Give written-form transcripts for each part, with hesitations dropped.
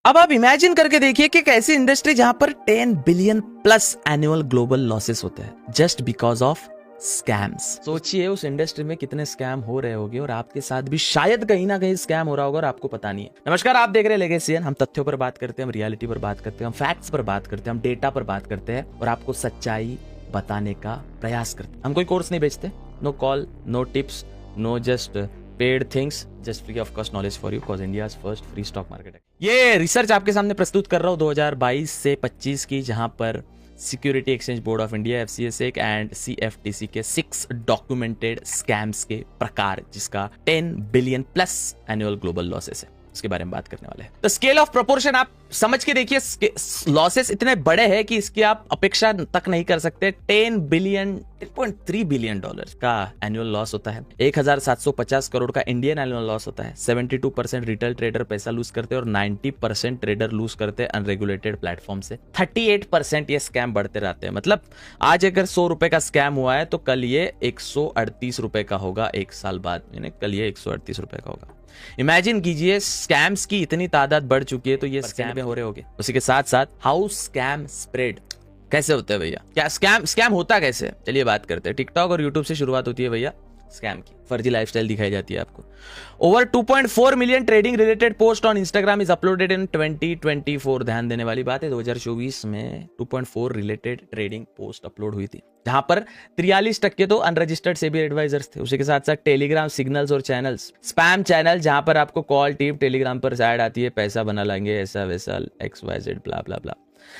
अब आप इमेजिन करके देखिए कि एक ऐसी इंडस्ट्री जहां पर 10 billion plus annual global losses होते हैं जस्ट बिकॉज ऑफ स्कैम्स। सोचिए उस इंडस्ट्री में कितने स्कैम हो रहे होंगे और आपके साथ भी शायद कहीं ना कहीं स्कैम हो रहा होगा और आपको पता नहीं है। नमस्कार, आप देख रहे हैं लेगेसीएन। हम तथ्यों पर बात करते हैं, हम रियलिटी पर बात करते हैं, हम फैक्ट्स पर बात करते हैं, हम डेटा पर बात करते हैं और आपको सच्चाई बताने का प्रयास करते हैं। हम कोई कोर्स नहीं बेचते, no call, no tips, no just paid things, just free of cost knowledge for you, because India's first free stock market है। ये रिसर्च आपके सामने प्रस्तुत कर रहा हूं 2022 से 25 की, जहां पर security exchange board of India FCSA and CFTC के 6 डॉक्यूमेंटेड स्कैम्स के प्रकार, जिसका 10 billion plus annual global losses है, उसके बारे में बात करने वाले हैं। तो स्केल ऑफ प्रोपोर्शन आप समझ के देखिए, लॉसेस इतने बड़े हैं कि इसकी आप अपेक्षा तक नहीं कर सकते। 10.3 बिलियन डॉलर का एनुअल लॉस होता है, 1750 करोड़ का इंडियन एनुअल लॉस होता है। 72% रिटेल ट्रेडर पैसा लूज करते हैं और 90% ट्रेडर लूज करते हैं अनरेगुलेटेड प्लेटफॉर्म से। 38% ये स्कैम बढ़ते रहते हैं। मतलब आज अगर 100 रुपए का स्कैम हुआ है तो कल ये 138 रुपए का होगा, एक साल बाद यानी कल ये 138 रुपए का होगा। इमेजिन कीजिए, स्कैम्स की इतनी तादाद बढ़ चुकी है तो ये स्कैम हो रहे होंगे। उसी के साथ साथ हाउ स्कैम स्प्रेड, कैसे होते हैं भैया, क्या स्कैम होता कैसे, चलिए बात करते हैं। टिकटॉक और यूट्यूब से शुरुआत होती है भैया स्कैम की। फर्जी लाइफस्टाइल दिखाई जाती है आपको। Over 2.4 million trading related post on Instagram is uploaded in 2024। ध्यान देने वाली बात है, 2024 में 2.4 रिलेटेड ट्रेडिंग पोस्ट अपलोड हुई थी, जहां पर 43% तो अनरजिस्टर्ड सेबी एडवाइजर्स थे। उसी के साथ साथ टेलीग्राम सिग्नल्स और चैनल्स, स्पैम चैनल, जहां पर आपको कॉल टिप टेलीग्राम पर ऐड आती है, पैसा बना लेंगे, ऐसा वैसा XYZ blah blah blah.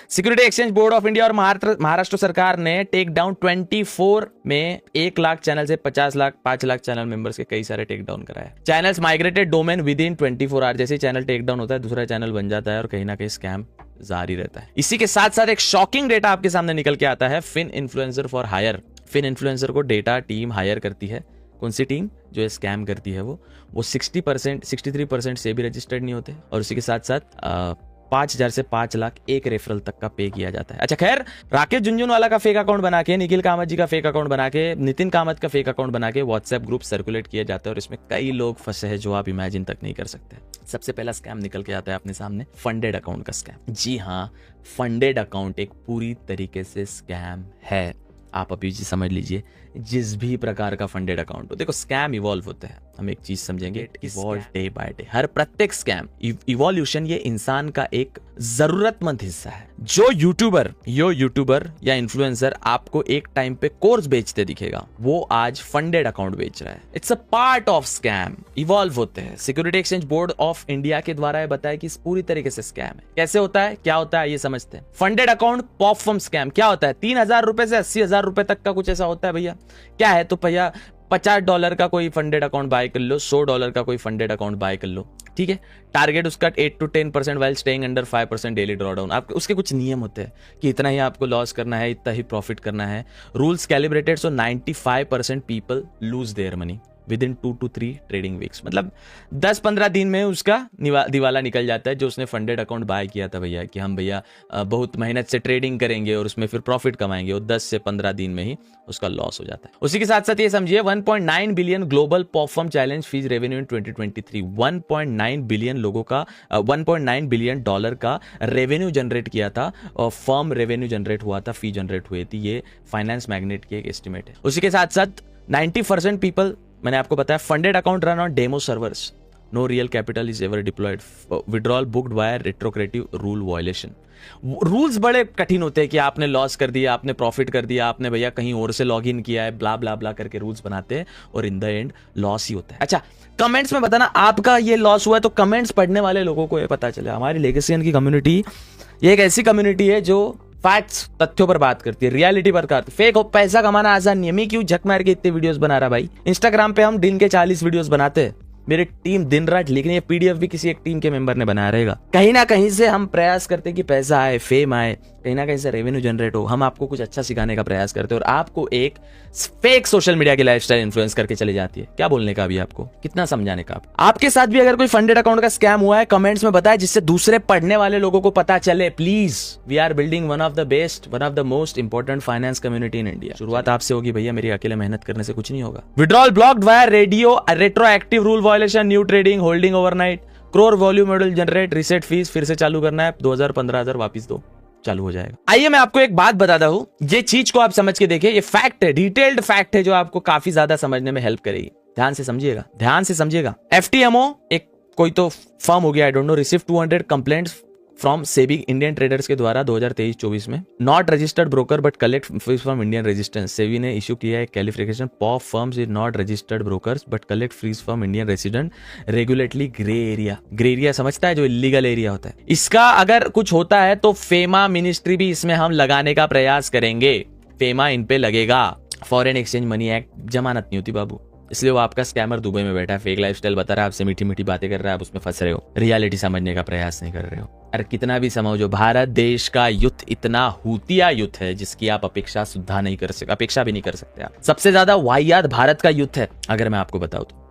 Security exchange board of India और महाराष्ट्र सरकार ने टेक डाउन 24 में 1 लाख चैनल से 50 लाख 5 लाख चैनल मेंबर्स के कई सारे टेक डाउन कराए। Channels migrated domain within 24 hour. जैसे चैनल टेक डाउन होता है दूसरा चैनल बन जाता है और कहीं ना कहीं स्कैम जारी रहता है। इसी के साथ साथ एक शॉकिंग डेटा आपके सामने निकल के आता है, fin influencer for hire. Fin influencer को डेटा टीम हायर करती है। कौन सी टीम? जो ये स्कैम करती है वो 63% से भी रजिस्टर्ड नहीं होते और उसी के साथ साथ 5,000 से 5 लाख एक रेफरल तक का पे किया जाता है। अच्छा खैर, राकेश झुनझुनवाला का फेक अकाउंट बना के, निखिल कामत जी का फेक अकाउंट बना के, नितिन कामत का फेक अकाउंट बना के व्हाट्सएप ग्रुप सर्कुलेट किया जाता है और इसमें कई लोग फंसे हैं जो आप इमेजिन तक नहीं कर सकते। सबसे पहला स्कैम निकल के आता है अपने सामने, फंडेड अकाउंट का स्कैम। जी हाँ, फंडेड अकाउंट एक पूरी तरीके से स्कैम है। आप अभी जी समझ लीजिए, जिस भी प्रकार का फंडेड अकाउंट हो, देखो स्कैम इवॉल्व होते हैं, हम एक चीज समझेंगे, इवॉल्व डे बाय डे। हर प्रत्येक स्कैम इवोल्यूशन ये इंसान का एक जरूरतमंद हिस्सा है। जो यूट्यूबर या इन्फ्लुएंसर आपको एक टाइम पे कोर्स बेचते दिखेगा, वो आज फंडेड अकाउंट बेच रहा है। It's a part of scam, evolve होते हैं। Security exchange board of India के द्वारा यह बताया कि इस पूरी तरीके से स्कैम है। कैसे होता है, क्या होता है, ये समझते हैं। फंडेड अकाउंट पॉपफर्म स्कैम क्या होता है? 3,000 रुपए से 80,000 रुपए तक का कुछ ऐसा होता है भैया। क्या है तो भैया, $50 का कोई फंडेड अकाउंट बाय कर लो, $100 का कोई फंडेड अकाउंट बाय कर लो, ठीक है। टारगेट उसका 8 to 10% while staying under 5% daily drawdown. आपके उसके कुछ नियम होते हैं कि इतना ही आपको लॉस करना है, इतना ही प्रॉफिट करना है। Rules calibrated, so 95% people lose their money with in 2 to 3 trading weeks. मतलब 10-15 दिन में उसका दिवाला निकल जाता है, जो उसने फंडेड अकाउंट बाय किया था भैया, कि हम भैया बहुत मेहनत से ट्रेडिंग करेंगे और उसमें फिर प्रॉफिट कमाएंगे, और 10 से 15 दिन में ही उसका लॉस हो जाता है। उसी के साथ साथ ये समझिए, 1.9 billion global perform challenge fees revenue in 2023। 1.9 billion लोगों का $1.9 बिलियन का रेवेन्यू जनरेट किया था, और फर्म रेवेन्यू जनरेट हुआ था, फी जनरेट हुई थी। ये फाइनेंस मैग्नेट की एक एस्टिमेट है। उसी के साथ साथ 90% पीपल, मैंने आपको बताया, funded account run on demo servers, no real capital is ever deployed, withdrawal booked by retroactive rule violation. Rules बड़े कठिन होते हैं कि आपने लॉस कर दिया, आपने प्रॉफिट कर दिया, आपने भैया कहीं और से लॉग इन किया है, ब्ला ब्ला ब्ला करके रूल्स बनाते हैं और इन द एंड लॉस ही होता है। अच्छा, कमेंट्स में बताना आपका ये लॉस हुआ है, तो कमेंट्स पढ़ने वाले लोगों को ये पता चले हमारी लेगेसीएन की कम्युनिटी ये एक ऐसी कम्युनिटी है जो फैक्ट्स, तथ्यों पर बात करती है, रियलिटी पर करती है। फेक हो, पैसा कमाना आसान नहीं है। मैं क्यों झक मार के इतने वीडियोस बना रहा भाई? इंस्टाग्राम पे हम दिन के 40 वीडियोस बनाते हैं, मेरी टीम दिन रात लिख रही है, PDF भी किसी एक टीम के मेंबर ने बनाया रहेगा। कहीं ना कहीं से हम प्रयास करते हैं कि पैसा आए, फेम आए, कहीं ना कहीं से रेवेन्यू जनरेट हो। हम आपको कुछ अच्छा सिखाने का प्रयास करते हैं और आपको एक फेक सोशल मीडिया की लाइफस्टाइल इन्फ्लुएंस करके चली जाती है। क्या बोलने का अभी आपको, कितना समझाने का? आपके साथ भी अगर कोई फंडेड अकाउंट का स्कैम हुआ है, कमेंट्स में बताएं, जिससे दूसरे पढ़ने वाले लोगों को पता चले। Please, we are building one of the best, one of the most important finance community in India. शुरुआत आपसे होगी भैया, मेरी अकेले मेहनत करने से कुछ नहीं होगा। Withdrawal blocked via radio, retroactive rule violation, new trading, holding overnight, crore volume model generate, reset fees, फिर से चालू करना है, 2000-15,000 वापिस दो, चालू हो जाएगा। आइए मैं आपको एक बात बताता हूं, ये चीज को आप समझ के देखिए, ये फैक्ट है, डिटेल्ड फैक्ट है जो आपको काफी ज्यादा समझने में हेल्प करेगी। ध्यान से समझिएगा, ध्यान से समझिएगा। FTMO एक कोई तो फर्म हो गया, I don't know, receive 200 complaints from SEBI Indian traders के द्वारा 2023-24 में। Not registered broker but collect fees from Indian resistance. SEBI ने इशू किया है क्वालिफिकेशन, पॉप firms is not registered brokers but collect fees from Indian resident, regulatory grey area. Grey area समझता है, जो इलीगल एरिया होता है। इसका अगर कुछ होता है तो फेमा मिनिस्ट्री भी इसमें हम लगाने का प्रयास करेंगे, फेमा इन पे लगेगा। फॉरेन एक्सचेंज मनी एक्ट जमानत नहीं होती बाबू, इसलिए वो आपका स्कैमर दुबई में बैठा है, फेक लाइफस्टाइल बता रहा है, आपसे मीठी मीठी बातें कर रहा है, आप उसमें फंस रहे हो, रियलिटी समझने का प्रयास नहीं कर रहे हो। अरे कितना भी समझो, भारत देश का युद्ध इतना हूतिया युद्ध है जिसकी आप अपेक्षा सुद्धा नहीं कर सकते, अपेक्षा भी नहीं कर सकते आप। सबसे ज्यादा वाहियात भारत का युद्ध है अगर मैं आपको बताऊं तो।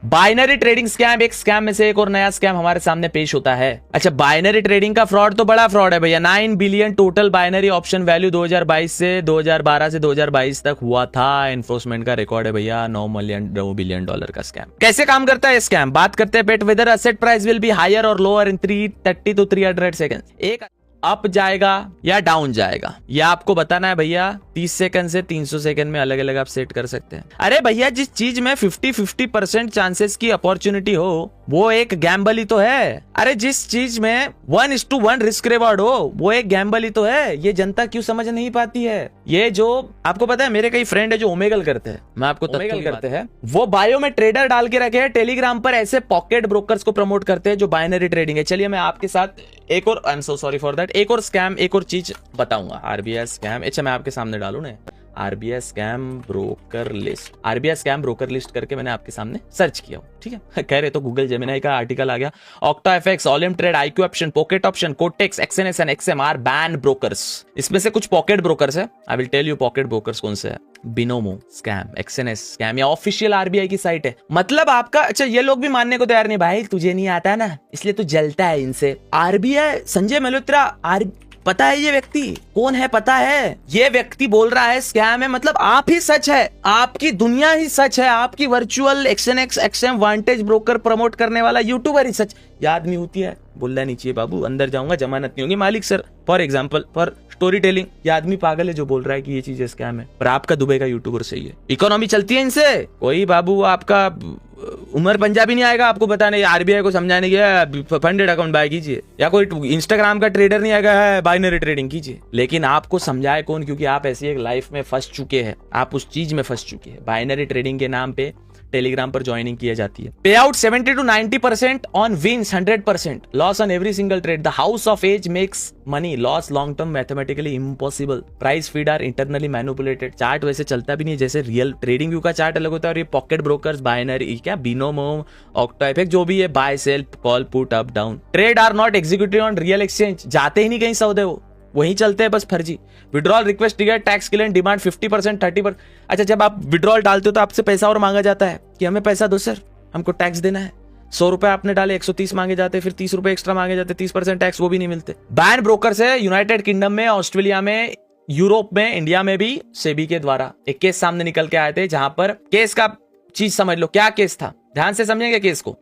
बाइनरी ट्रेडिंग स्कैम, एक स्कैम में से एक और नया स्कैम हमारे सामने पेश होता है। अच्छा, बाइनरी ट्रेडिंग का फ्रॉड तो बड़ा फ्रॉड है भैया। 9 billion total binary option value 2022 से 2012 से 2022 तक हुआ था। एनफोर्समेंट का रिकॉर्ड है भैया। 9 बिलियन डॉलर का स्कैम। कैसे काम करता है स्कैम, बात करते हैं। Bet whether asset price will be higher और लोअर इन 330 to 300 सेकंड। एक अप जाएगा या डाउन जाएगा, यह आपको बताना है भैया। 30 सेकंड से 300 सेकंड में अलग अलग आप सेट कर सकते हैं। अरे भैया, जिस चीज में 50-50% चांसेस की अपॉर्चुनिटी हो वो एक गैम्बल ही तो है। अरे जिस चीज में 1:1 रिस्क रिवॉर्ड हो वो एक गैम्बल ही तो है। ये जनता क्यों समझ नहीं पाती है। ये जो आपको पता है, मेरे कई फ्रेंड है जो ओमेगल करते हैं, मैं आपको ओमेगल करते हैं, वो बायो में ट्रेडर डाल के रखे हैं, टेलीग्राम पर ऐसे पॉकेट ब्रोकर्स को प्रमोट करते हैं जो बाइनरी ट्रेडिंग है। चलिए मैं आपके साथ एक और, I am so sorry for that, एक और स्कैम, एक और चीज बताऊंगा। आरबीआई स्कैम, अच्छा मैं आपके सामने डालू ना, RBI scam broker list, RBI scam broker list करके मैंने आपके सामने सर्च किया, ठीक है। कह रहे तो गूगल जेमिनाई का आर्टिकल आ गया। Octa FX, Olymp Trade, IQ Option, Pocket Option, Quotex, Exness and XMR ban brokers. इसमें से कुछ पॉकेट ब्रोकर्स है, I will tell you pocket brokers कौन से है। बिनोमो स्कैम, एक्सएनएस स्कैम, या ऑफिशियल आरबीआई की साइट है। मतलब आपका, अच्छा ये लोग भी मानने को तैयार नहीं, भाई तुझे नहीं आता ना इसलिए तू जलता है इनसे। आरबीआई, संजय मल्होत्रा, पता है ये व्यक्ति कौन है, पता है ये व्यक्ति बोल रहा है स्कैम है, मतलब आप ही सच है, आपकी दुनिया ही सच है, आपकी virtual Exness XM Vantage broker promote करने वाला यूट्यूबर ही सच। याद नहीं होती है, बोलना नहीं चाहिए बाबू, अंदर जाऊंगा जमानत नहीं होगी मालिक sir. For example, for story telling, ये आदमी पागल है जो बोल रहा है कि ये चीज स्कैम है, पर आपका दुबई का यूट्यूबर सही है। इकोनॉमी चलती है इनसे, कोई बाबू आपका उमर पंजाबी नहीं आएगा आपको बताने, आरबीआई को समझाने के फंडेड अकाउंट बाय कीजिए, या कोई इंस्टाग्राम का ट्रेडर नहीं आएगा है बाइनरी ट्रेडिंग कीजिए। लेकिन आपको समझाए कौन, क्योंकि आप ऐसी एक लाइफ में फंस चुके हैं, आप उस चीज में फंस चुके हैं। बाइनरी ट्रेडिंग के नाम पे टेलीग्राम पर ज्वाइनिंग की जाती है। Pay out 70 to 90% on wins 100%, loss on every single trade. The house of edge makes money, loss long term mathematically impossible. Price feed are internally manipulated. Chart वैसे चलता भी नहीं, जैसे रियल ट्रेडिंग व्यू का chart अलग होता है और ये पॉकेट ब्रोकर्स, बाइनरी क्या, बिनोमो, ऑक्टा एफएक्स, जो भी है, buy sell call put up down. Trade are not executed on real exchange, जाते ही नहीं कहीं सौदे, वो वहीं चलते हैं बस फर्जी। Withdrawal request trigger, tax claim demand 50%, 30%। अच्छा, जब आप विड्रॉल डालते हो तो आपसे पैसा और मांगा जाता है कि हमें पैसा दो सर, हमको टैक्स देना है। 100 रुपए आपने डाले, 130 मांगे जाते, फिर 30 रुपए एक्स्ट्रा मांगे जाते, 30% टैक्स, वो भी नहीं मिलते। बैन ब्रोकर से यूनाइटेड किंगडम में, ऑस्ट्रेलिया में, यूरोप में, इंडिया में भी सेबी के द्वारा एक केस सामने निकल के आए थे, जहां पर केस का चीज समझ लो क्या केस था, ध्यान से समझेंगे केस को।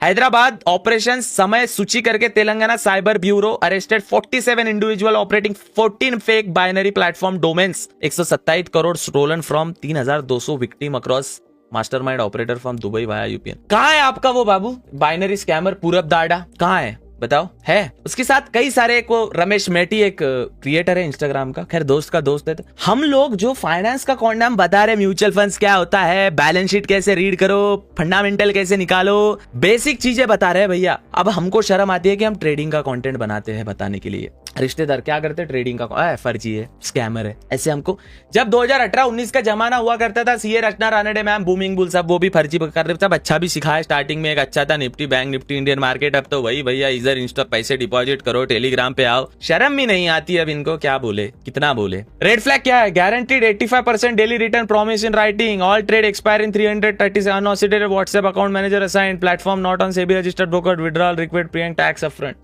हैदराबाद ऑपरेशन समय सूची करके Telangana cyber bureau arrested 47 individual operating 14 fake binary platform domains. 127 crore stolen from 3200 victim across mastermind operator from Dubai via UPN. कहां है आपका वो बाबू बाइनरी स्कैमर पूरब दाड़ा, कहां है बताओ? है उसके साथ कई सारे को, रमेश मेटी एक क्रिएटर है इंस्टाग्राम का, खैर दोस्त का दोस्त है। तो हम लोग जो फाइनेंस का कॉन्डम बता रहे, म्यूचुअल फंड्स क्या होता है, बैलेंस शीट कैसे रीड करो, फंडामेंटल कैसे निकालो, बेसिक चीजें बता रहे हैं भैया। अब हमको शर्म आती है कि हम ट्रेडिंग का कंटेंट बनाते हैं बताने के लिए। रिश्तेदार क्या करते हैं, ट्रेडिंग का फर्जी है, स्कैमर है, ऐसे हमको। जब 2018-19 का जमाना हुआ करता था, सीए रचना रानडे मैम, बूमिंग बुल, सब वो भी फर्जी कर रहे थे। सब अच्छा भी सिखाया, स्टार्टिंग में एक अच्छा था Nifty, bank Nifty, Indian market. अब तो वही भैया, इधर इंस्टा पैसे डिपॉजिट करो, टेलीग्राम पे आओ। शर्म भी नहीं आती अब इनको, क्या बोले, कितना बोले। रेड फ्लैग क्या है? Guaranteed 85% daily return promise in writing, all trade expire in 330 unaudited, WhatsApp account manager assign, platform not on SEBI registered broker, withdrawal request paying tax upfront.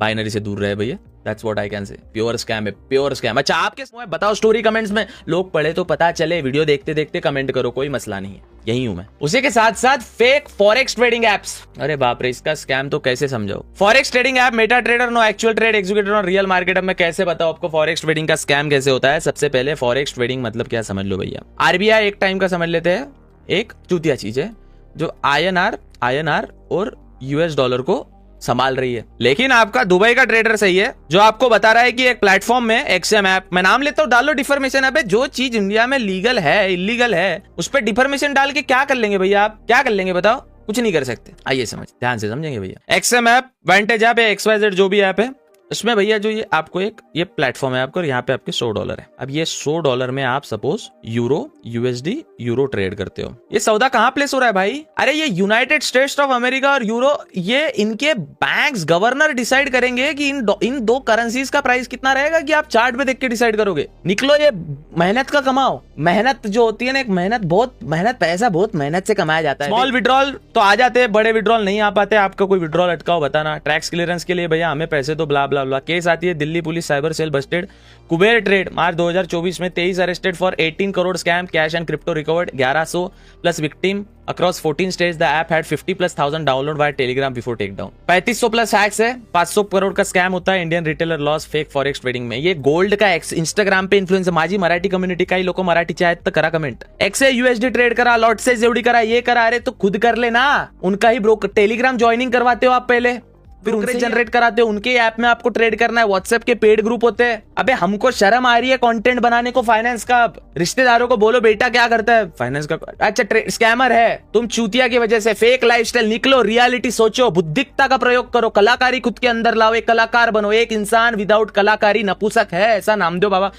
Binary से दूर रहे भैया, that's what I can say. Pure scam है, pure scam. अच्छा आपके बताओ story comments में, लोग पढ़े तो पता चले, वीडियो देखते देखते कमेंट करो, कोई मसला नहीं है, यही हूं मैं। उसी के साथ साथ फेक फॉरेक्स ट्रेडिंग एप्स, अरे बाप रे, इसका स्कैम तो कैसे समझाओ। Forex trading app Meta Trader, no actual trade executed on real market. अब मैं कैसे बताऊं आपको फॉरेक्स ट्रेडिंग का स्कैम कैसे होता है। सबसे पहले फॉरेक्स ट्रेडिंग मतलब क्या समझ लो भैया। आरबीआई एक टाइम का समझ लेते हैं, एक चूतिया चीज है जो आईएनआर और यूएस डॉलर को संभाल रही है। लेकिन आपका दुबई का ट्रेडर सही है जो आपको बता रहा है कि एक प्लेटफॉर्म में एक्सएम ऐप, मैं नाम लेता हूं, डालो डिफॉर्मेशन। अबे जो चीज इंडिया में लीगल है इलीगल है उस पर डिफॉर्मेशन डाल के क्या कर लेंगे भैया आप, क्या कर लेंगे बताओ, कुछ नहीं कर सकते। आइए समझ, ध्यान से समझेंगे भैया। एक्सएम ऐप, वेंटेज ऐप, XYZ जो भी ऐप है, उसमें भैया जो ये आपको एक ये प्लेटफॉर्म है आपको, और यहाँ पे आपके $100 है। अब ये $100 में आप सपोज यूरो ट्रेड करते हो। ये सौदा कहाँ प्लेस हो रहा है भाई? अरे ये यूनाइटेड स्टेट्स ऑफ अमेरिका और यूरो, ये इनके बैंक्स गवर्नर डिसाइड करेंगे कि इन दो करेंसीज का प्राइस कितना रहेगा, कि आप चार्ट पे देख के डिसाइड करोगे। निकलो, ये मेहनत का कमाओ। मेहनत जो होती है ना, एक मेहनत पैसा बहुत मेहनत से कमाया जाता है। स्मॉल विड्रॉल तो आ जाते हैं, बड़े विड्रॉल नहीं आ पाते। आपका कोई विड्रॉल अटकाओ बताना, टैक्स क्लियरेंस के लिए भैया हमें पैसे तो ब्ला ब्ला ब्ला। केस आती है Delhi police cyber cell busted. Kuber trade March 2024 में 23 arrested for 18 crore scam, cash and crypto recovered, 1100 plus victim across 14 states. The app had 50,000+ download by Telegram before take down. 3500 plus hacks है, 500 करोड़ का स्कैम होता है। Indian retailer loss fake forex trading में। ये gold का Instagram पे influencer माझी Marathi community काही लोक मराठी चाहे तो करा कमेंट। एक्से यूएसडी ट्रेड करा, लॉट से जेवढी करा, ये करा, अरे तो खुद कर लेना। उनका ही ब्रोकर टेलीग्राम ज्वाइनिंग करवाते हो आप पहले, फिर उनसे जनरेट कराते हो, उनके ऐप में आपको ट्रेड करना है। व्हाट्सएप के पेड ग्रुप होते हैं। अबे हमको शर्म आ रही है कंटेंट बनाने को फाइनेंस का। रिश्तेदारों को बोलो बेटा क्या करता है फाइनेंस का, अच्छा स्कैमर है तुम, चूतिया की वजह से फेक लाइफस्टाइल। निकलो, रियलिटी सोचो, बुद्धिकता का प्रयोग करो, कलाकारी खुद के अंदर लाओ, एक कलाकार बनो। एक इंसान विदाउट कलाकारी नपुंसक है, ऐसा नामदेव बाबा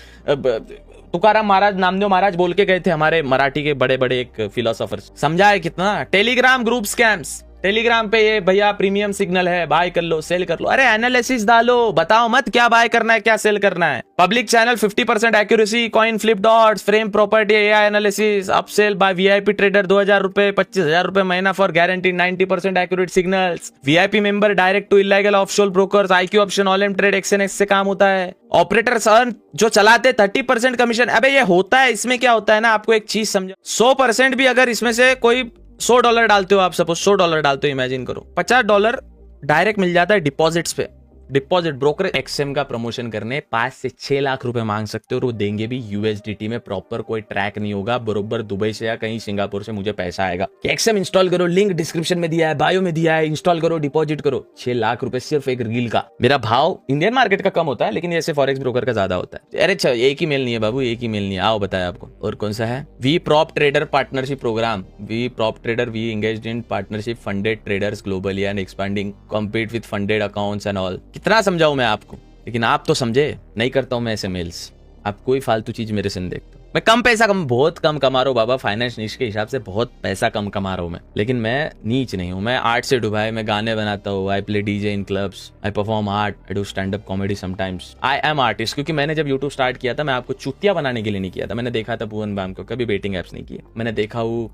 तुकाराम महाराज, नामदेव महाराज बोल के गए थे, हमारे मराठी के बड़े बड़े एक फिलोसोफर। समझा है कितना? टेलीग्राम ग्रुप स्कैम्स, टेलीग्राम पे ये भैया प्रीमियम सिग्नल है, बाय कर लो, सेल कर लो। अरे एनालिसिस डालो, बताओ मत क्या बाय करना है, क्या सेल करना है। Public channel, 50% accuracy, coin flip dots, frame property, AI analysis, upsell by VIP trader, 2000 रुपए, 25,000 रुपए महीना for guaranteed 90% accurate signals. VIP member direct to illegal offshore brokers, IQ option, Olymp Trade, X N X से काम होता है। Operators earn जो चलाते 30% commission. अबे ये होता है, इसमें क्या होता है ना, आपको एक चीज समझो, 100% भी अगर इसमें से कोई $100 डालते हो, आप सपोज $100 डालते हो, इमेजिन करो, $50 डायरेक्ट मिल जाता है डिपॉजिट्स पे। डिपॉजिट ब्रोकर एक्सएम का प्रमोशन करने 5 से 6 लाख रुपए मांग सकते हो, और वो देंगे भी USDT में। प्रॉपर कोई ट्रैक नहीं होगा, बरोबर दुबई से या कहीं सिंगापुर से मुझे पैसा आएगा। एक्सएम इंस्टॉल करो, लिंक डिस्क्रिप्शन में दिया है, बायो में दिया है, इंस्टॉल करो, डिपॉजिट करो। 6 लाख रुपए सिर्फ एक रील का। मेरा भाव इंडियन मार्केट का कम होता है, लेकिन ऐसे फॉरेक्स ब्रोकर का ज्यादा होता है। अरे अच्छा, एक ही मेल नहीं है बाबू, एक ही मेल नहीं है। आओ बताया आपको। और कौन सा है? We prop trader partnership program. We prop trader, we engaged in partnership funded traders globally and expanding, compete with funded accounts and all. कितना समझाऊं मैं आपको, लेकिन आप तो समझे नहीं। करता हूं मैं ऐसे मेल्स, आप कोई फालतू चीज मेरे से नहीं देखते। मैं कम पैसा बहुत कम कमा रहा हूँ बाबा, फाइनेंस नीच के हिसाब से बहुत पैसा कम कमा रहा हूँ मैं, लेकिन मैं नीच नहीं हूँ। मैं आर्ट से डूबा है, मैं गाने बनाता हूँ, I play DJ in clubs, I perform art, I do stand up comedy sometimes. I am artist. क्योंकि मैंने जब यूट्यूब स्टार्ट किया था, मैं आपको चुतिया बनाने के लिए नहीं किया था। मैंने देखा था भुवन बाम को, कभी बेटिंग एप्स नहीं किए। मैंने देखा हूँ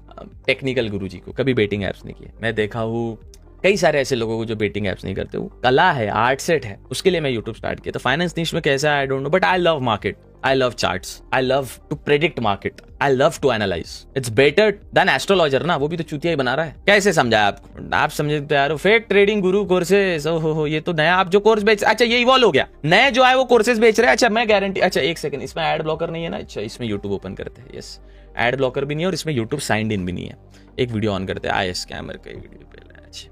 टेक्निकल गुरुजी को, कभी बेटिंग एप्स नहीं किए। मैं देखा हूँ कई सारे ऐसे लोगों को जो बेटिंग एप्स नहीं करते। वो कला है, आर्ट सेट है, उसके लिए मैं यूट्यूब स्टार्ट किया। तो फाइनेंस निश में कैसा है I don't know, but I love market, I love charts, I love to predict market, I love to analyze. It's better than astrologer ना, वो भी तो चूतिया ही बना रहा है। कैसे समझाया आपको? आप समझे तो यार, फेक ट्रेडिंग गुरु कोर्सेज, हो ये तो नया आप जो कोर्स बेच, अच्छा ये इवॉल्व हो गया, नए जो है वो कोर्सेज बेच रहे हैं। अच्छा मैं गारंटी, अच्छा एक सेकंड, इसमें एड ब्लॉकर नहीं है ना? अच्छा इसमें यूट्यूब ओपन करते हैं, यस एड ब्लॉकर भी नहीं है, और इसमें यूट्यूब साइंड इन भी नहीं है। एक वीडियो ऑन करते हैं, आई स्कैमर का वीडियो पहले।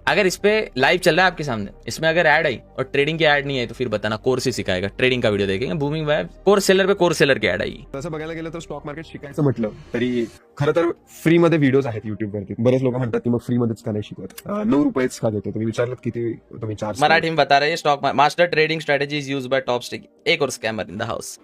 अगर इस पे लाइव चल रहा है आपके सामने, इसमें अगर ऐड आई और ट्रेडिंग की ऐड नहीं आई तो फिर बताना, कोर्स ही सिखाएगा, ट्रेडिंग का वीडियो देखेंगे, बूमिंग वेब कोर्स सेलर पे कोर्स सेलर की ऐड आई। तसं बघायला गेलं तर स्टॉक मार्केट शिकायचं म्हटलं तरी खरं तर फ्री मध्ये व्हिडिओज आहेत युट्यूब वरती। बरेच लोक म्हणतात की मग फ्री मध्येच का नाही शिकवत, 9 रुपयेच का देतो? तुम्ही विचारलं किती तुम्ही चार्ज? मराठी में बता रहे हैं, stock master trading strategies used by top stick. एक और scammer in the house,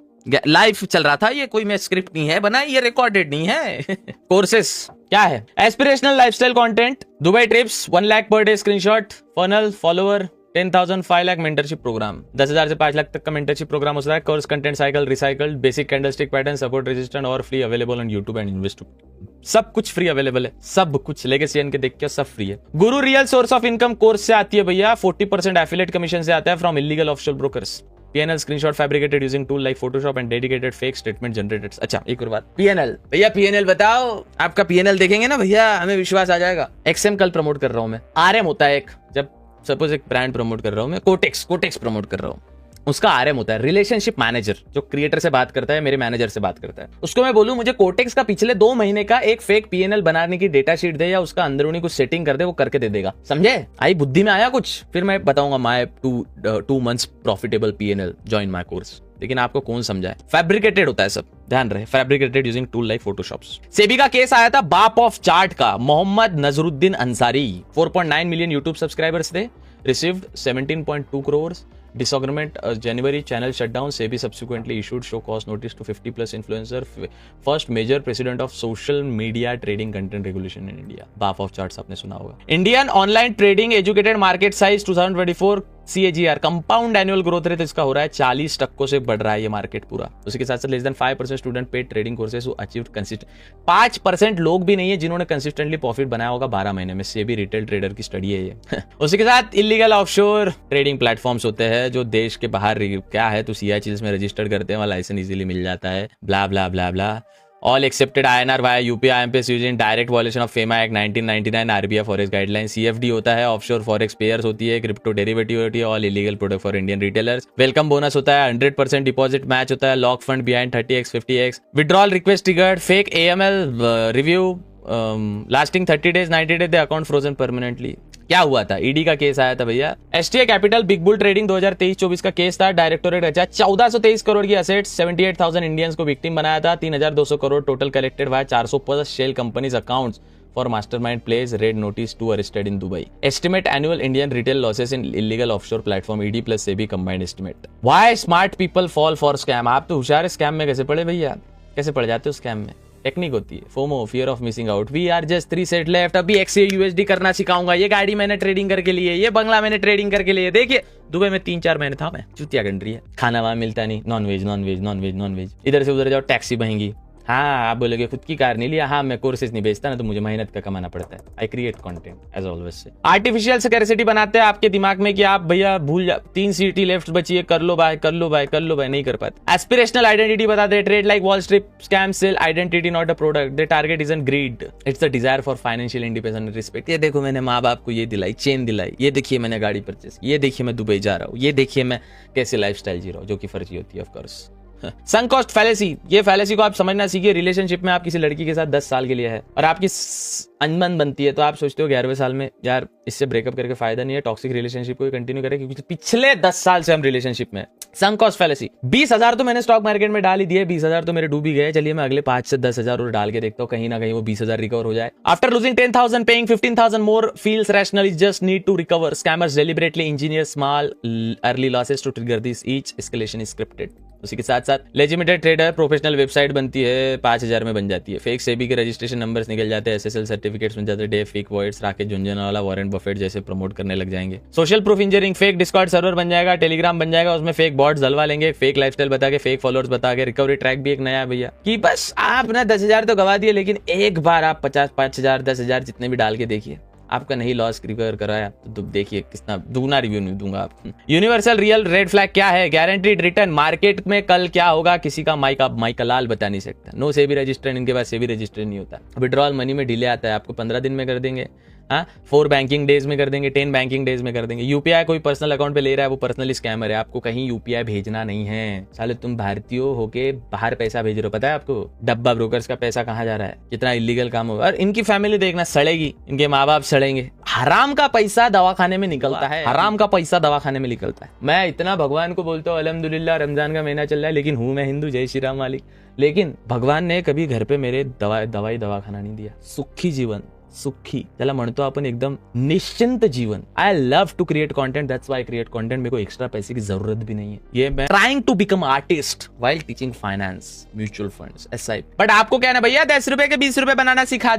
live चल रहा था ये, कोई मैं स्क्रिप्ट नहीं है बनाई, ये रिकॉर्डेड नहीं है। कोर्सेस क्या है? Aspirational lifestyle content, Dubai trips, 1 lakh per day screenshot, funnel, follower 10,000, 5 lakh mentorship program, 10,000 से 5 लाख तक का मेंटरशिप प्रोग्राम हो रहा है। Course content cycle, recycled, basic candlestick pattern, support resistant और free available on YouTube and invest. सब कुछ फ्री अवेलेबल है, सब कुछ लेगेसी के देख के सब फ्री है। गुरु real source of income course से आती है भैया, 40% एफिलिएट कमीशन से आता है from illegal offshore brokers. PNL screenshot fabricated using tool like Photoshop and dedicated fake statement generated. अच्छा एक और बात, PNL भैया, PNL बताओ, आपका PNL देखेंगे ना भैया हमें विश्वास आ जाएगा। XM कल प्रमोट कर रहा हूं मैं, RM होता है एक, जब सपोज एक ब्रांड प्रमोट कर रहा हूं मैं, कोटेक्स प्रमोट कर रहा हूं, उसका RM होता है रिलेशनशिप मैनेजर, जो क्रिएटर से बात करता है, मेरे मैनेजर से बात करता है। उसको मैं बोलूं मुझे कोटेक्स का पिछले 2 महीने का एक फेक PNL बनाने की डेटा शीट दे या उसका अंदरूनी कुछ सेटिंग कर दे, वो करके दे देगा। समझे? आई बुद्धि में आया कुछ, फिर मैं बताऊंगा my 2 months profitable PNL, join my course. लेकिन आपको कौन समझाए, फैब्रिकेटेड होता है सब, ध्यान रहे, fabricated using tool like Photoshop. SEBI का केस आया था बाप ऑफ चार्ट का, Mohammad Nazruddin Ansari, 4.9 million YouTube subscribers थे, received 17.2 crores, disagreement January channel shutdown. SEBI subsequently issued show cause notice to 50+ influencer, first major precedent of social media trading content regulation in India. बाप of charts आपने सुना होगा। Indian online trading educated market size 2024 CAGR compound annual growth rate इसका हो रहा है 40% से बढ़ रहा है ये मार्केट पूरा। उसी के साथ साथ less than 5% student paid trading courses achieved consistent, 5% लोग भी नहीं है जिन्होंने कंसिस्टेंटली प्रॉफिट बनाया होगा 12 महीने में। सेबी रिटेल ट्रेडर की स्टडी है ये। उसी के साथ इलीगल ऑफशोर ट्रेडिंग प्लेटफॉर्म्स होते हैं जो देश के बाहर क्या है तो CICs में रजिस्टर्ड करते हैं, वहां लाइसेंस इजीली मिल जाता है, ब्ला blah blah blah. All accepted INR via UPI IMPS using direct violation of FEMA Act 1999 RBI Forex Guidelines। CFD होता है, ऑफशोर फॉरेक्स पेयर्स होती है, क्रिप्टो डेरिवेटिव होती है, all illegal product for Indian retailers. Welcome bonus होता है, 100% deposit match होता है, lock fund behind 30x 50x, withdrawal request triggered, fake AML review lasting 30 days 90 days, the account frozen permanently. क्या हुआ था, ईडी का केस आया था भैया, STA capital big bull trading 2023-24 का केस था। डायरेक्टोरेट रचा 1423 करोड़ की असेट्स, 78,000 इंडियंस को विक्टिम बनाया था, 3,200 crore total collected via 400+ shell companies accounts for mastermind place, red notice 2 arrested in Dubai. Estimate annual Indian retail losses in illegal offshore platform, ED plus SEBI combined estimate. Why smart people fall for scam. आप तो होशियार, scam में कैसे पड़े भैया, कैसे पड़ जाते हो स्कैम में? टेक्निक होती है, FOMO, fear of missing out. We are just 3 set left, अभी XA USD करना सिखाऊंगा, ये गाड़ी मैंने ट्रेडिंग करके लिए, ये बंगला मैंने ट्रेडिंग करके लिए। देखिए दुबई में 3-4 महीने था मैं, चुतिया कंट्री है, खाना वहां मिलता नहीं, नॉनवेज, इधर से उधर जाओ टैक्सी महंगी। हाँ आप बोलोगे खुद की कार नहीं लिया, हाँ मैं कोर्सेज नहीं बेचता ना, तो मुझे मेहनत का कमाना पड़ता है। I create content as always say. Artificial scarcity बनाते हैं आपके दिमाग में कि आप भैया भूल जा, 3 सीटी लेफ्ट बची है, कर लो भाई, नहीं कर पाते। एस्पिरेशनल आइडेंटिटी बताते हैं, trade like Wall Street, scam sell identity not a product, they target is an greed, it's the desire for financial independence respect. ये देखो मैंने माँ बाप को ये दिलाई, चेन दिलाई, ये देखिए मैंने गाड़ी परचेस, ये देखिए मैं दुबई जा रहा हूँ, ये देखिए मैं कैसे लाइफस्टाइल जी रहा हूँ, जो कि फर्जी होती है of course. Sunk cost fallacy, ये फैलेसी को आप समझना सीखिए। रिलेशनशिप में आप किसी लड़की के साथ 10 साल के लिए है और आपकी अनबन बनती है, तो आप सोचते हो 11वें साल में यार इससे ब्रेकअप करके फायदा नहीं है, टॉक्सिक रिलेशनशिप को कंटिन्यू करें, क्योंकि पिछले 10 साल से हम रिलेशनशिप में। संक कॉस्ट फैलेसी, 20,000 तो मैंने स्टॉक मार्केट में डाल ही दिए, 20,000 तो मेरे डूब ही गए, चलिए मैं अगले 5 से 10,000 और डाल के देखता हूँ, कहीं ना कहीं वो 20,000 रिकवर हो जाए। After losing 10,000 paying 15,000 more feels rational, is just need to recover. Scammers deliberately engineer small early losses to trigger this, each escalation is scripted. उसी के साथ साथ लेजिटिमेट ट्रेडर, प्रोफेशनल वेबसाइट बनती है 5,000 में बन जाती है, फेक सेबी के रजिस्ट्रेशन नंबर्स निकल जाते हैं, SSL सर्टिफिकेट्स बन जाते हैं, day fake voids, Rakesh Jhunjhunwala, Warren Buffett जैसे प्रमोट करने लग जाएंगे। Social proof engineering, fake Discord server बन जाएगा, टेलीग्राम बन जाएगा, उसमें फेक बॉट्स डलवा लेंगे, फेक लाइफस्टाइल बता के, फेक फॉलोअर्स बता के। रिकवरी ट्रैक भी एक नया है भैया, कि बस आप ना 10,000 तो गवा दिए, लेकिन एक बार आप 50, 5,000, 10,000 जितने भी डाल के देखिए, आपका नहीं लॉस रिकवर कराया तो देखिए कितना दुगना रिव्यू नहीं दूंगा आप। यूनिवर्सल रियल रेड फ्लैग क्या है? Guaranteed return. मार्केट में कल क्या होगा किसी का माइका लाल बता नहीं सकता। नो सेबी रजिस्टर्ड, इनके पास सेबी रजिस्टर्ड नहीं होता। विड्रॉल मनी में डिले आता है, आपको 15 दिन में कर देंगे, हाँ 4 बैंकिंग डेज में कर देंगे, 10 बैंकिंग डेज में कर देंगे। यूपीआई कोई पर्सनल अकाउंट पे ले रहा है वो पर्सनली स्कैमर है, आपको कहीं यूपीआई भेजना नहीं है। साले तुम भारतीय होके बाहर पैसा भेज रहे हो, पता है आपको डब्बा ब्रोकर्स का पैसा कहाँ जा रहा है, कितना इलीगल काम होगा। और इनकी फैमिली देखना सड़ेगी, इनके माँ बाप सड़ेंगे। हराम का पैसा दवाखाने में निकलता है, हराम का पैसा दवाखाने में निकलता है। मैं इतना भगवान को बोलता हूँ अल्हम्दुलिल्लाह रमजान का महीना चल रहा है, लेकिन हूँ मैं हिंदू, जय श्री राम मालिक, लेकिन भगवान ने कभी घर पे मेरे दवाखाना नहीं दिया। सुखी जीवन, सुखी त्याला म्हणतो आपण एकदम निश्चिंत जीवन। I love to create content, that's why I create content. मेरे को एक्स्ट्रा पैसे की जरूरत भी नहीं है। ये मैं trying to become artist while teaching finance, mutual funds, SIP। But आपको क्या ना भैया 10 रुपए के 20 रुपए बनाना सिखा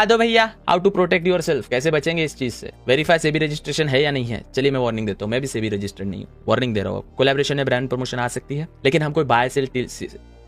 दो भैया। How to protect yourself, कैसे बचेंगे इस चीज से। वेरीफाई सेबी रजिस्ट्रेशन है या नहीं है। चलिए मैं वार्निंग देता हूँ, मैं भी सेबी रजिस्टर्ड नहीं हूँ, वार्निंग दे रहा हूँ। कोलैबोरेशन में ब्रांड प्रमोशन आ सकती है, लेकिन हम कोई बाय सेल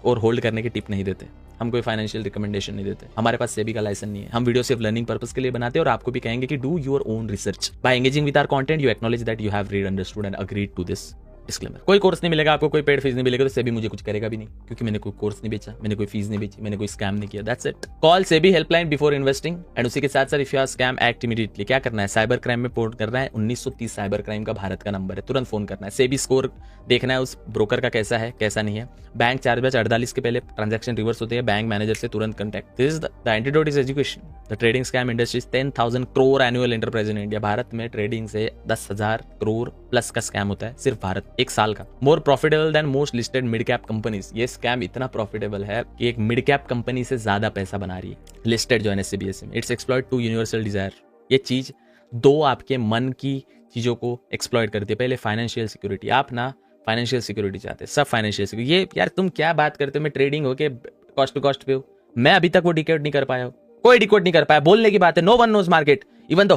और होल्ड करने की टिप नहीं देते, हम कोई फाइनेंशियल रिकमेंडेशन नहीं देते। हमारे पास सेबी का लाइसेंस नहीं है। हम वीडियो सिर्फ लर्निंग पर्पस के लिए बनाते हैं और आपको भी कहेंगे कि do your own research. By engaging with our content you acknowledge that you have read, understood and agreed to this disclaimer, कोई कोर्स नहीं मिलेगा आपको, कोई पेड फीस नहीं मिलेगा, तो सेबी मुझे कुछ करेगा भी नहीं, क्योंकि मैंने कोई कोर्स नहीं बेचा, मैंने कोई फीस नहीं बेची, मैंने कोई स्कैम नहीं किया। That's it. Call SEBI helpline before investing. And उसी के साथ साथ if you are scam act immediately. क्या करना है, साइबर क्राइम में रिपोर्ट करना है। 1930 साइबर क्राइम का भारत का नंबर है, तुरंत फोन करना है। सेबी स्कोर देखना है उस ब्रोकर का कैसा है कैसा नहीं है। बैंक चार्ज 48 के पहले ट्रांजैक्शन रिवर्स होते हैं, बैंक मैनेजर से तुरंत contact. This is the antidote is education. The trading scam industry is 10,000 crore annual enterprise in India. Bharat में ट्रेडिंग से 10,000 करोड़ प्लस का स्कैम होता है सिर्फ भारत, एक साल का। More profitable than most listed mid cap companies. ये स्कैम इतना प्रॉफिटेबल है कि एक मिड कैप कंपनी से ज्यादा पैसा बना रही है लिस्टेड जो NSE BSE में। It's exploit to universal desire. ये चीज दो आपके मन की चीजों को एक्सप्लॉइट करती है। पहले फाइनेंशियल सिक्योरिटी, आप ना फाइनेंशियल सिक्योरिटी चाहते हैं, सब फाइनेंशियल सिक्योरिटी। ये यार तुम क्या बात करते हो, मैं ट्रेडिंग होके कॉस्ट टू कॉस्ट पे हूँ, मैं अभी तक वो डिकोड नहीं कर पाया हूँ, कोई डिकोड नहीं कर पाया। बोलने की बात है, no one knows market, even the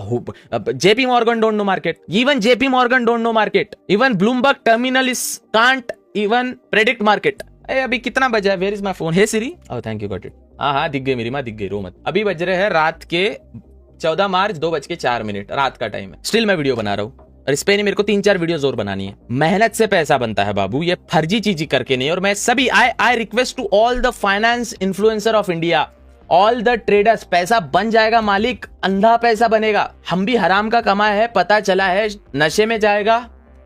JP Morgan don't know market, even JP Morgan don't know market, even Bloomberg terminalists can't even predict market। अभी कितना बजा है, where is my phone, hey Siri, oh thank you, got it. हाँ दिख गई मेरी माँ, दिख गई, रो मत। अभी बज रहे हैं रात के 14 मार्च 2:04, रात का टाइम है। स्टिल मैं वीडियो बना रहा हूँ और इस पे नहीं, मेरे को 3-4 वीडियोस और बनानी है। मेहनत से पैसा बनता है बाबू, ये फर्जी चीज करके नहीं। और मैं सभी I request to all the finance influencer of India, all the traders, पैसा बन जाएगा मालिक, अंधा पैसा बनेगा। हम भी हराम का कमाया है, पता चला है, नशे में जाएगा,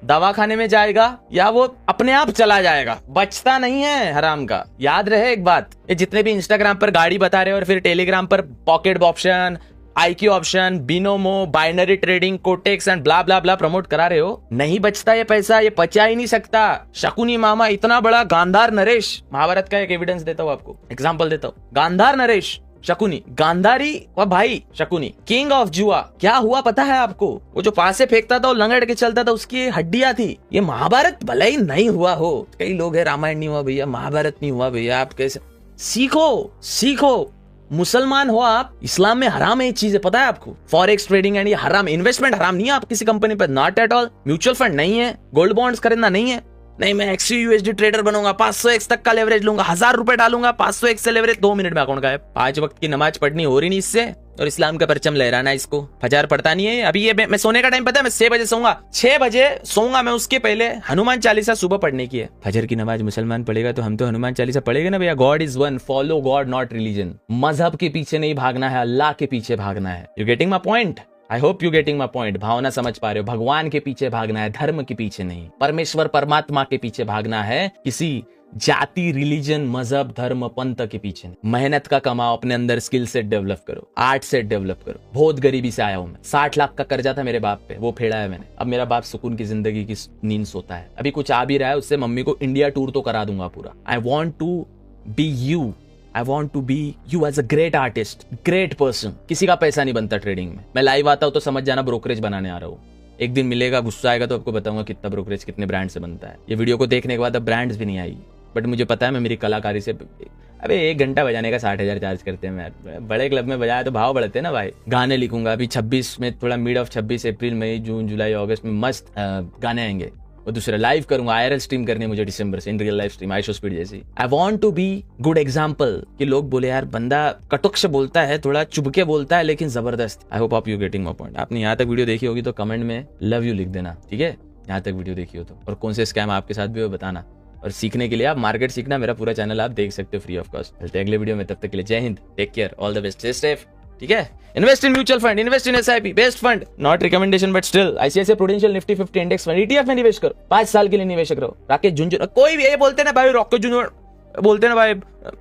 दवाखाने में जाएगा, या वो अपने आप चला जाएगा, बचता नहीं है हराम का। याद रहे एक बात, ये जितने भी इंस्टाग्राम पर गाड़ी बता रहे हो और फिर टेलीग्राम पर pocket option, IQ option, Binomo, binary trading, Quotex and blah blah blah promote करा रहे हो, नहीं बचता ये पैसा, ये पचा ही नहीं सकता। शकुनी मामा इतना बड़ा गांधार नरेश, महाभारत का एक एविडेंस देता हूं आपको, एग्जांपल देता हूं। गांधार नरेश, शकुनी, गांधारी व भाई शकुनी, किंग ऑफ जुआ। क्या हुआ पता है आपको, वो जो पास से फेंकता था, वो लंगड़ के चलता था, उसकी हड्डियां थी। ये महाभारत भले ही नहीं हुआ हो, कई लोग है रामायण नहीं हुआ भैया, महाभारत नहीं हुआ भैया, आप कैसे सीखो। मुसलमान हो आप, इस्लाम में हराम है ये चीजें, पता है आपको। फॉरेक्स ट्रेडिंग एंड ये हराम, इन्वेस्टमेंट हराम नहीं है आप किसी कंपनी पर, not at all. Mutual fund नहीं है, गोल्ड बॉन्ड्स खरीदना नहीं है, नहीं मैं XUSD ट्रेडर बनूंगा, 500x तक का लेवरेज लूंगा, 1000 रुपए डालूंगा, 500x से लेवरेज 2 मिनट में अकाउंट गायब। 5 वक्त की नमाज पढ़नी हो रही नहीं इससे, और इस्लाम का परचम लहराना, इसको फजर पढ़ता नहीं है। अभी ये मैं सोने का टाइम पता है, मैं 6 बजे सोऊंगा, 6 बजे सोऊंगा मैं, उसके पहले हनुमान चालीसा सुबह पढ़ने की है। फजर की नमाज मुसलमान पढ़ेगा तो हम तो हनुमान चालीसा पढ़ेगा ना भैया। God is one, follow God not religion. मजहब के पीछे नहीं भागना है, अल्लाह के पीछे भागना है। You getting my point? I hope you getting my point. भावना समझ पा रहे हो, भगवान के पीछे भागना है, धर्म के पीछे नहीं। परमेश्वर परमात्मा के पीछे भागना है, किसी जाति, रिलीजन, मजहब, धर्म, पंथ के पीछे नहीं। मेहनत का कमाओ, अपने अंदर स्किल सेट डेवलप करो, आर्ट सेट डेवलप करो। बहुत गरीबी से आया हूं मैं, 60 लाख का कर्जा था मेरे बाप पे, वो फेड़ा है मैंने। अब मेरा बाप सुकून की जिंदगी की नींद सोता है। अभी कुछ आ भी रहा है, उससे मम्मी को इंडिया टूर तो करा दूंगा पूरा। I want to be you, I want to be you as a great artist, great person. किसी का पैसा नहीं बनता ट्रेडिंग में। मैं लाइव आता हूं तो समझ जाना ब्रोकरेज बनाने आ रहा हूँ। एक दिन मिलेगा, गुस्सा आएगा तो आपको बताऊंगा कितना ब्रोकरेज कितने ब्रांड से बनता है। ये वीडियो को देखने के बाद अब ब्रांड्स भी नहीं आएगी, बट मुझे पता है मैं मेरी कलाकारी से, अबे 1 घंटा बजाने का 60,000 चार्ज करते हैं यार। बड़े क्लब में बजाया तो भाव बढ़ते हैं ना भाई। गाने लिखूंगा अभी 26 में, थोड़ा मिड ऑफ 26 अप्रैल, मई, जून, जुलाई, अगस्त में मस्त गाने आएंगे। वो दूसरा लाइव करूंगा, IRL स्ट्रीम करनी है मुझे दिसंबर से, in real life stream, IShowSpeed जैसी। I want to be good example, कि लोग बोले यार बंदा कटुक्ष बोलता है, थोड़ा चुभके बोलता है, लेकिन जबरदस्त। आई होप आप यू गेटिंग माय पॉइंट। आपने यहाँ तक वीडियो देखी होगी तो कमेंट में लव यू लिख देना, ठीक है, यहाँ तक वीडियो देखी हो तो। और कौन से स्कैम आपके साथ भी हो बताना। और सीखने के लिए आप मार्केट सीखना, मेरा पूरा चैनल आप देख सकते हो फ्री ऑफ कॉस्ट। मिलते हैं अगले वीडियो में, तब तक के लिए जय Hind, take care, all the best, stay safe, ठीक है। Invest in mutual fund, invest in SIP, best fund, not recommendation but still. ICICI Prudential Nifty 50 index fund, ETF में निवेश करो, 5 साल के लिए निवेशक रहो। राकेश झुंझुनवाला, कोई भी ये बोलते ना भाई, रॉकेट झुंझुनवाला बोलते ना भाई,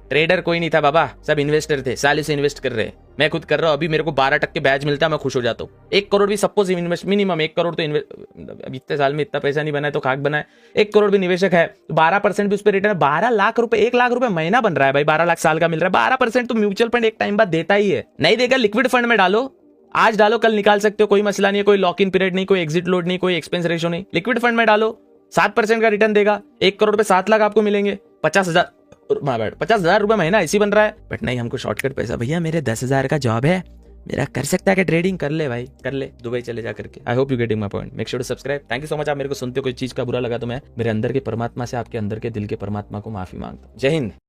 ट्रेडर कोई नहीं था बाबा, सब इन्वेस्टर थे, साल से इन्वेस्ट कर रहे हैं। मैं खुद कर रहा हूँ, अभी मेरे को 12% बैच मिलता है, मैं खुश हो जाता हूँ। 1 करोड़ भी सपोज इन्वेस्ट, मिनिमम 1 करोड़ तो इन्वेस्ट, अब इतने साल में इतना पैसा नहीं बना है तो खाक बना है। 1 करोड़ भी निवेशक है तो 12% भी उस पर रिटर्न, 12 लाख रुपए, 1 लाख रुपए महीना बन रहा है भाई, 12 लाख साल का मिल रहा है। 12% तो म्यूचुअल फंड एक टाइम बाद देता ही है। नहीं देगा, लिक्विड फंड में डालो, आज डालो कल निकाल सकते हो, कोई मसला नहीं है, कोई लॉक इन पीरियड नहीं, कोई एग्जिट लोड नहीं, कोई एक्सपेंस रेशो नहीं। लिक्विड फंड में डालो, 7% का रिटर्न देगा, 1 करोड़ पे 7 लाख आपको मिलेंगे, 50,000 रुपए महीना ऐसी बन रहा है। बट नहीं, हमको शॉर्टकट पैसा, भैया मेरे 10,000 का जॉब है, मेरा कर सकता है कि ट्रेडिंग कर ले भाई, कर ले, दुबई चले जा करके। I hope you getting my point, make sure to subscribe. Thank you so much. आप मेरे को सुनते हो, कोई चीज का बुरा लगा तो मैं मेरे अंदर के परमात्मा से, आपके अंदर के दिल के परमात्मा को माफी मांगता हूँ। जय हिंद।